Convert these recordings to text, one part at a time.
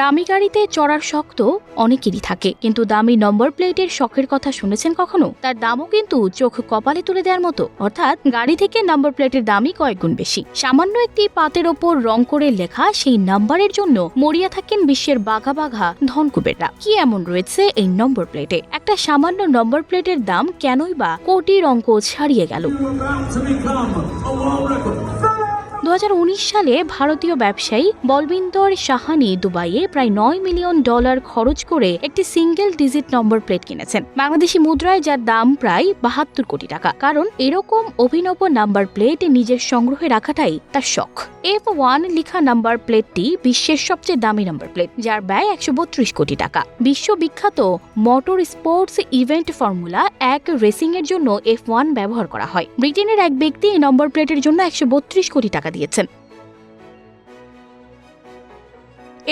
দামি গাড়িতে চড়ার শখ তো অনেকেরই থাকে, কিন্তু দামি নম্বর প্লেটের শখের কথা শুনেছেন কখনো? তার দামও কিন্তু চোখ কপালে তুলে দেওয়ার মতো। অর্থাৎ গাড়ি থেকে নম্বর প্লেটের দামই কয়েক গুণ বেশি। সামান্য একটি পাতের ওপর রং করে লেখা সেই নাম্বারের জন্য মরিয়া থাকেন বিশ্বের বাঘা বাঘা ধনকুবেররা। কি এমন রয়েছে এই নম্বর প্লেটে? একটা সামান্য নম্বর প্লেটের দাম কেনই বা কোটির অঙ্ক ছাড়িয়ে গেল? 2019 সালে ভারতীয় ব্যবসায়ী বলবিন্দর সাহানি দুবাইয়ে প্রায় $9 মিলিয়ন খরচ করে একটি সিঙ্গেল ডিজিট নম্বর প্লেট কিনেছেন, বাংলাদেশি মুদ্রায় যার দাম প্রায় 72 কোটি টাকা। কারণ এরকম অভিনব নাম্বার প্লেট নিজের সংগ্রহে রাখাটাই তার শখ। F1 লেখা নাম্বার প্লেটটি বিশ্বের সবচেয়ে দামি নাম্বার প্লেট, যার ব্যয় 132 কোটি টাকা। বিশ্ববিখ্যাত motor sports event formula 1 racing এর জন্য F1 ব্যবহার করা হয়। ব্রিটেনের এক ব্যক্তি এই নম্বর প্লেটের জন্য 132 কোটি টাকা দিয়েছেন।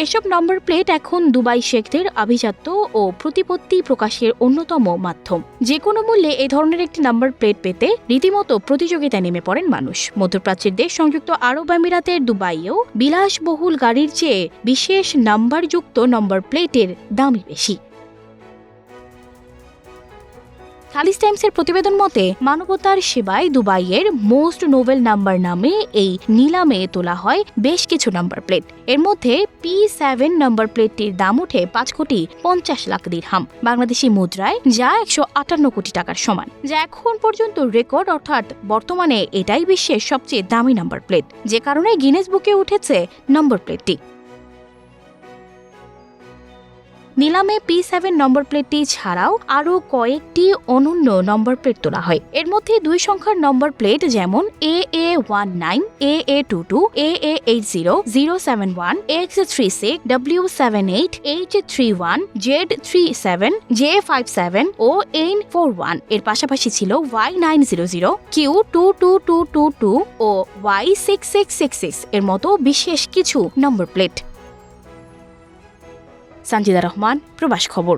এসব নম্বর প্লেট এখন দুবাই শেখদের আভিজাত্য ও প্রতিপত্তি প্রকাশের অন্যতম মাধ্যম। যে কোনো মূল্যে এই ধরনের একটি নাম্বার প্লেট পেতে রীতিমতো প্রতিযোগিতায় নেমে পড়েন মানুষ। মধ্যপ্রাচ্যের দেশ সংযুক্ত আরব আমিরাতের দুবাইয়েও বিলাসবহুল গাড়ির চেয়ে বিশেষ নাম্বারযুক্ত নম্বর প্লেটের দামই বেশি। খালিজ টাইমসের প্রতিবেদন মতে, মানবতার সেবায় দুবাইয়ের মোস্ট নোবেল নাম্বার নামে এই নিলামে তোলা হয় বেশ কিছু নাম্বার প্লেট। এর মধ্যে P7 নাম্বার প্লেটটির দাম উঠে 5 কোটি 50 লাখ দিরহাম, বাংলাদেশি মুদ্রায় যা 158 কোটি টাকার সমান, যা এখন পর্যন্ত রেকর্ড। অর্থাৎ বর্তমানে এটাই বিশ্বের সবচেয়ে দামি নাম্বার প্লেট, যে কারণে গিনেস বুকে উঠেছে নম্বর প্লেটটি। নিলামে P7 নম্বর প্লেটটি ছাড়াও আরও কয়েকটি অনন্য নম্বর প্লেট তোলা হয়। এর মধ্যে 2 সংখ্যার নম্বর প্লেট যেমন AA19, AA22, AA80, 071, X36, W78, H31, Z37, J57 ও N41 এর পাশাপাশি ছিল Y900, Q22222 ও Y6666 এর মতো বিশেষ কিছু নম্বর প্লেট। সানজিদা রহমান, প্রবাস খবর।